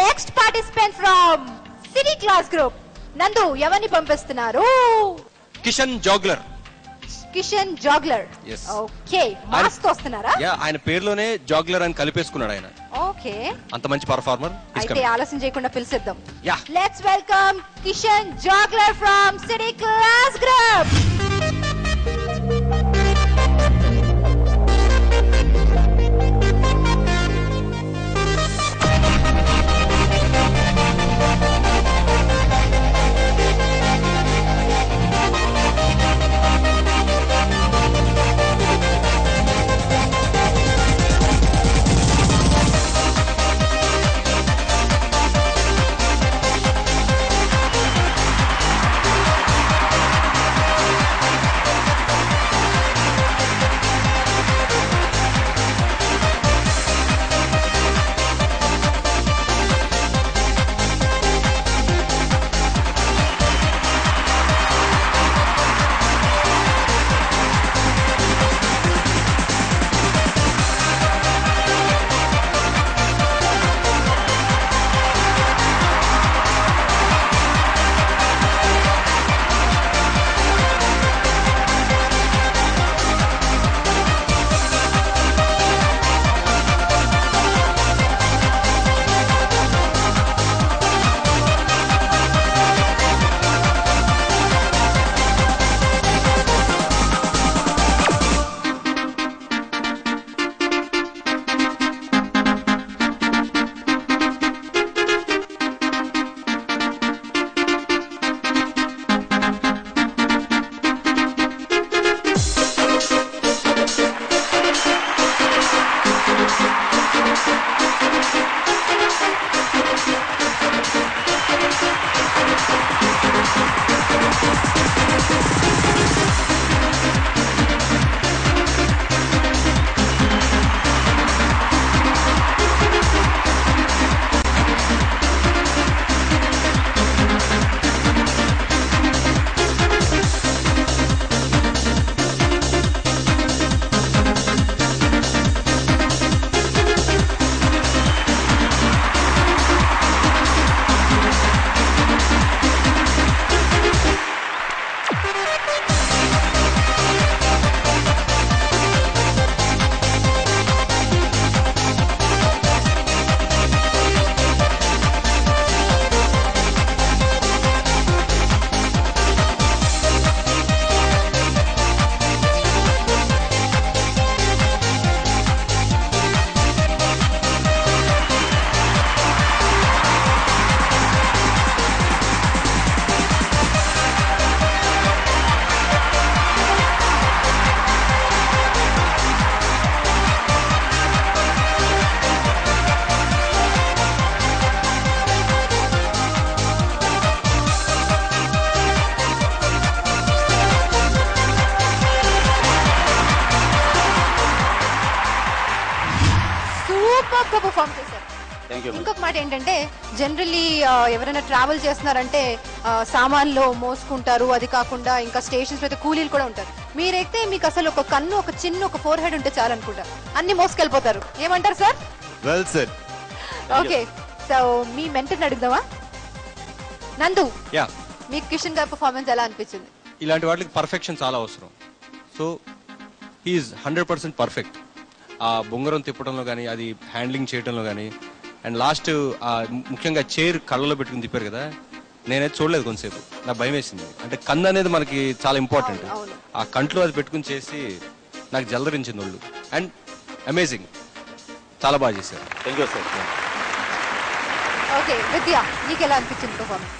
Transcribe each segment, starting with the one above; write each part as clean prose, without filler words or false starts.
Next participant from city class group. నందు ఎవరిని పంపిస్తున్నారు? కిషన్ జాగ్లర్. కిషన్ జాగ్లర్. ఓకే, మాస్ తో వస్తున్నారా? ఆయన పేరులోనే జాగ్లర్ అని కలిపేసుకున్నాడు ఆయన. ఓకే, అంత మంచి పర్ఫార్మర్. అయితే ఆలస్యం చేయకుండా పిలిచేద్దాం. Yeah, let's welcome Kishan juggler from city class group. Perform చేశారు. ఇంకొక మాట ఏంటంటే జనరల్లీ ఎవరైనా ట్రావెల్ చేస్తున్నారంటే సామాన్లు మోసుకుంటారు, అది కాకుండా ఇంకా స్టేషన్స్ అయితే కూలీలు కూడా ఉంటారు. మీరైతే మీకు అసలు ఒక కన్ను, ఒక చిన్న, ఒక ఫోర్ హెడ్ ఉంటే చాలు అనుకుంటా, అన్ని మోసుకెళ్ళిపోతారు. ఏమంటారు sir? Well said. Okay, so మీ మెంటర్ని అడుగుదామా? నందు, మీకు కిషన్ గారి పర్ఫార్మెన్స్ ఎలా అనిపించింది? ఇలాంటి వాటికి పర్ఫెక్షన్ చాలా అవసరం. So he is 100% perfect. ఆ బొంగరం తిప్పడంలో కానీ, అది హ్యాండ్లింగ్ చేయడంలో కానీ, అండ్ లాస్ట్ ముఖ్యంగా చైర్ కళ్ళలో పెట్టుకుని తిప్పారు కదా, నేనైతే చూడలేదు కొంతసేపు, నాకు భయం వేసింది. అంటే కన్ను అనేది మనకి చాలా ఇంపార్టెంట్. ఆ కంట్లో అది పెట్టుకుని చేసి నాకు జలదరించింది ఒళ్ళు. అండ్ అమేజింగ్, చాలా బాగా చేశారు. Thank you sir. ఓకే విద్య, నీకు ఎలా అనిపించింది పర్ఫార్మెన్స్?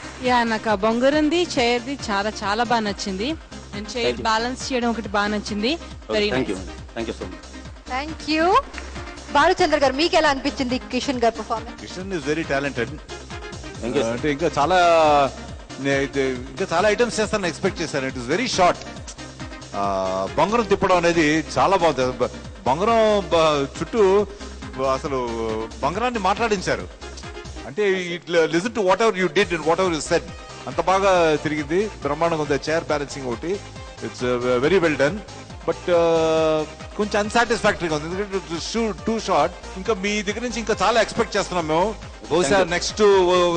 నాకు ఆ బొంగరంది, చైర్ది చాలా చాలా బాగా నచ్చింది. అండ్ చైర్ బ్యాలెన్స్ చేయడం ఒకటి బాగా నచ్చింది. Very nice. Thank you so much. Thank you. Bhanuchandra గారు, మీకు ఎలా అనిపించింది కిషన్ గారి performance? Kishan is very talented. అంటే ఇంకా చాలా ఐటమ్స్ చేస్తానని ఎక్స్పెక్ట్ చేశాను. It is very short. బొంగరం తిప్పడం అనేది చాలా బాగుంది. బొంగరం చుట్టూ అసలు బొంగరాన్ని మాట్లాడించారు. అంటే it listen to what ever you did and what ever you said. అంత బాగా తిరిగింది, బ్రహ్మాండంగా ఉంది. చైర్ బ్యాలెన్సింగ్ ఒకటి, it's very well done. But కొంచెం అన్సాటిస్ఫాక్టరీగా ఉంది, ఎందుకంటే టూ షార్ట్. ఇంకా మీ దగ్గర నుంచి ఇంకా చాలా ఎక్స్పెక్ట్ చేస్తున్నాం మేము. బహుశా నెక్స్ట్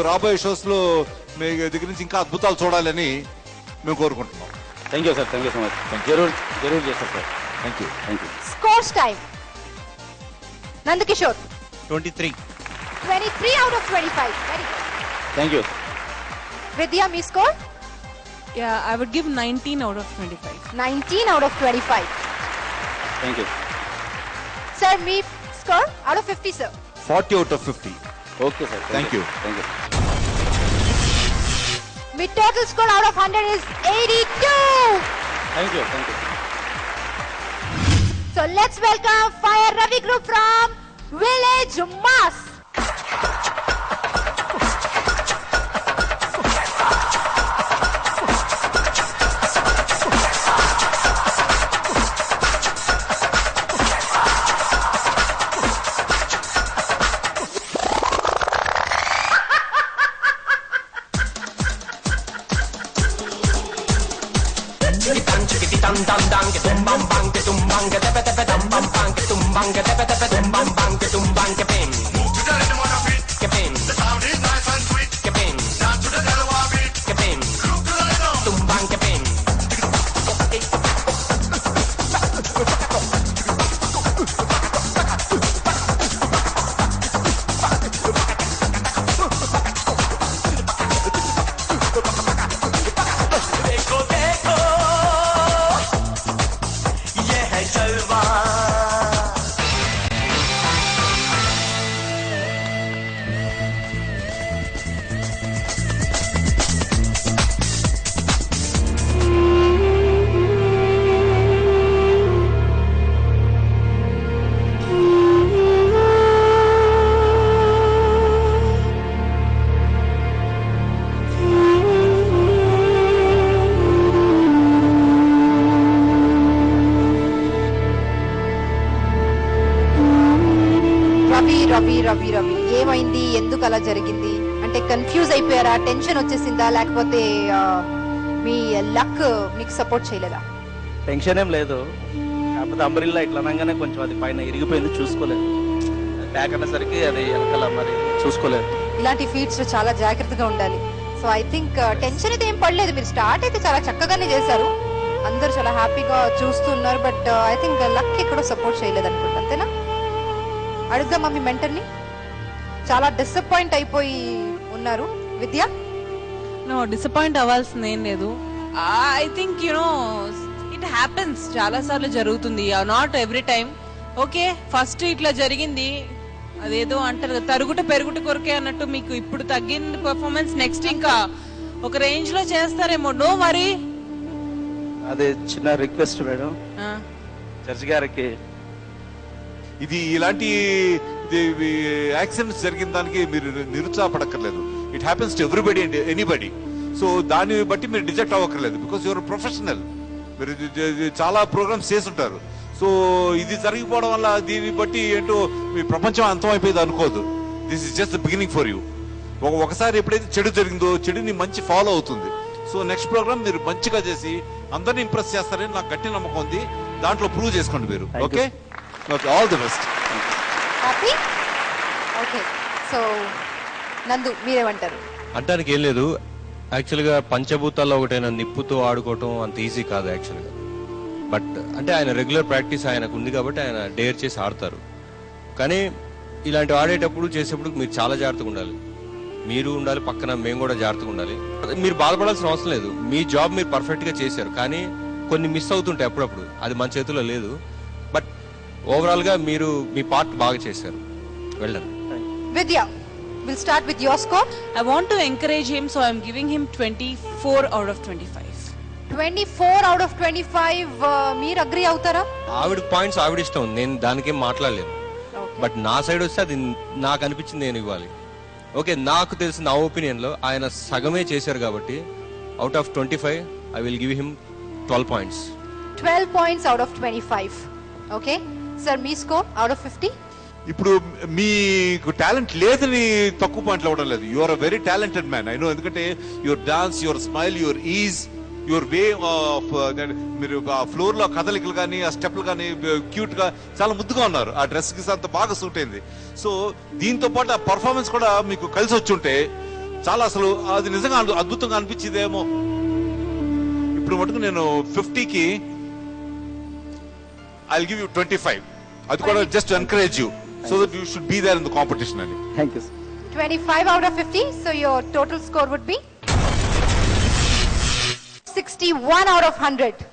రాబోయే షోస్ లో మీ దగ్గర నుంచి ఇంకా అద్భుతాలు చూడాలని మేము కోరుకుంటున్నాం. Thank you sir, thank you so much. జరూర్ చేస్తారు సార్. Thank you. Scores time. Nandakishore 23. 23 out of 25. Very good. Thank you. Vidya, మీ స్కోర్? Yeah, I would give 19 out of 25. 19 out of 25. Thank you. Sir, me score out of 50, sir. 40 out of 50. Okay sir, Thank you. Thank you. Me total score out of 100 is 82. Thank you. So let's welcome Fire Ravi Group from Village Mass. Ravi ఏమైంది, ఎందుకు అలా జరిగింది? అంటే confuse అయిపోయారా, tension వచ్చేసిందా, లేకపోతే మీ luck మీకు support చేయలేదా? టెన్షన్ ఏం లేదు, కాకపోతే అంబ్రిల్లా ఇట్లా అనగానే కొంచెం అది పైన ఇరిగిపోయింది, చూసుకోలేదు. బ్యాక్ అనేసరికి అది వెనకాల మరి చూసుకోలేదు. ఇలాంటి ఫీట్స్ చాలా జాగ్రత్తగా ఉండాలి. సో ఐ థింక్ టెన్షన్ అయితే ఏం పడలేదు, మీరు స్టార్ట్ అయితే చాలా చక్కగానే చేశారు, అందరూ చాలా హ్యాపీగా చూస్తున్నారు. బట్ ఐ థింక్ లక్ ఎక్కడో సపోర్ట్ చేయలేదు అనుకుంటా, అంతేనా? అడుగుదామా మీ మెంటర్ని? చాలా డిసప్పాయింట్ అయిపోయి ఉన్నారు విద్య. నో, డిసప్పాయింట్ అవ్వాల్సింది ఏం లేదు. ఐ థింక్ ఇట్ హ్యాపెన్స్, చాలా సార్లు జరుగుతుంది, not every time. Okay, first ఇట్లా జరిగింది, అదేదో అంటారు తరుగుట పెరుగుట కొరకే అన్నట్టు, మీకు ఇప్పుడు తగ్గింది పర్ఫార్మెన్స్, నెక్స్ట్ ఇంకా ఒక రేంజ్ లో చేస్తారేమో, నో వరీ. అదే చిన్న రిక్వెస్ట్ మేడం, జడ్జి గారికి, ఇది ఇలాంటి యాక్సిడెంట్స్ జరిగిన దానికి మీరు నిరుత్సాహపడక్కర్లేదు. It happens to everybody and anybody. So దాన్ని బట్టి మీరు డిజెక్ట్ అవ్వక్కర్లేదు, బికాస్ యువర్ ప్రొఫెషనల్. మీరు చాలా ప్రోగ్రామ్స్ చేస్తుంటారు. సో ఇది జరిగిపోవడం వల్ల దీన్ని బట్టి ఏంటో మీ ప్రపంచం అంతం అయిపోయింది అనుకోదు. This is just the beginning for you. ఒకసారి ఎప్పుడైతే చెడు జరిగిందో చెడుని మంచి ఫాలో అవుతుంది. సో నెక్స్ట్ ప్రోగ్రామ్ మీరు మంచిగా చేసి అందరిని ఇంప్రెస్ చేస్తారని నాకు గట్టి నమ్మకం ఉంది. దాంట్లో ప్రూవ్ చేసుకోండి మీరు. Okay, okay, all the best. Happy? Okay, so నందు మీరేమంటారు? అంటానికి ఏం లేదు. యాక్చువల్గా పంచభూతాల్లో ఒకటైనా నిప్పుతో ఆడుకోవటం అంత ఈజీ కాదు యాక్చువల్గా. బట్ అంటే ఆయన రెగ్యులర్ ప్రాక్టీస్ ఆయనకు ఉంది కాబట్టి ఆయన డేర్ చేసి ఆడతారు. కానీ ఇలాంటి ఆడేటప్పుడు చేసేప్పుడు మీరు చాలా జాగ్రత్తగా ఉండాలి. మీరు ఉండాలి, పక్కన మేము కూడా జాగ్రత్తగా ఉండాలి. మీరు బాధపడాల్సిన అవసరం లేదు, మీ జాబ్ మీరు పర్ఫెక్ట్గా చేశారు. కానీ కొన్ని మిస్ అవుతుంటాయి అప్పుడప్పుడు, అది మన చేతిలో లేదు. బట్ ఓవరాల్గా మీరు మీ పార్ట్ బాగా చేశారు. వెళ్ళండి. విద్య, we'll start with your score. I want to encourage him, so I'm giving him 24 out of 25. 24 out of 25. మీరు అగ్రీ అవుతారా? ఆవిడ పాయింట్స్ ఆవిడ ఇష్టం, నేను దానికేం మాట్లాడలేను. బట్ నా సైడ్ వస్తే అది నాకు అనిపించింది నేను ఇవ్వాలి. ఓకే, నాకు తెలిసిన నా ఒపీనియన్ లో ఆయన సగమే చేశారు కాబట్టి out of 25 I will give him 12 points. 12 points out of 25. Okay sir, మీ స్కోర్ అవుట్ ఆఫ్ 50? ఇప్పుడు మీకు టాలెంట్ లేదని తక్కువ పాయింట్లు అవ్వడం లేదు. You are a very talented man, I know. ఎందుకంటే your dance, your smile, your ease, your way of మీరు ఆ ఫ్లోర్ లో కదలికలు కానీ ఆ స్టెప్లు కానీ క్యూట్ గా చాలా ముద్దుగా ఉన్నారు. ఆ డ్రెస్ కి అంత బాగా సూట్ అయింది. సో దీంతో పాటు ఆ పర్ఫార్మెన్స్ కూడా మీకు కలిసి వచ్చుంటే చాలా అసలు అది నిజంగా అద్భుతంగా అనిపించిందేమో. ఇప్పుడు మటుకు నేను 50కి ఐ విల్ గివ్ యూ 25. అది కూడా just encourage you so that you should be there in the competition అని. Thank you. 25 out of 50. So your total score would be 61 out of 100.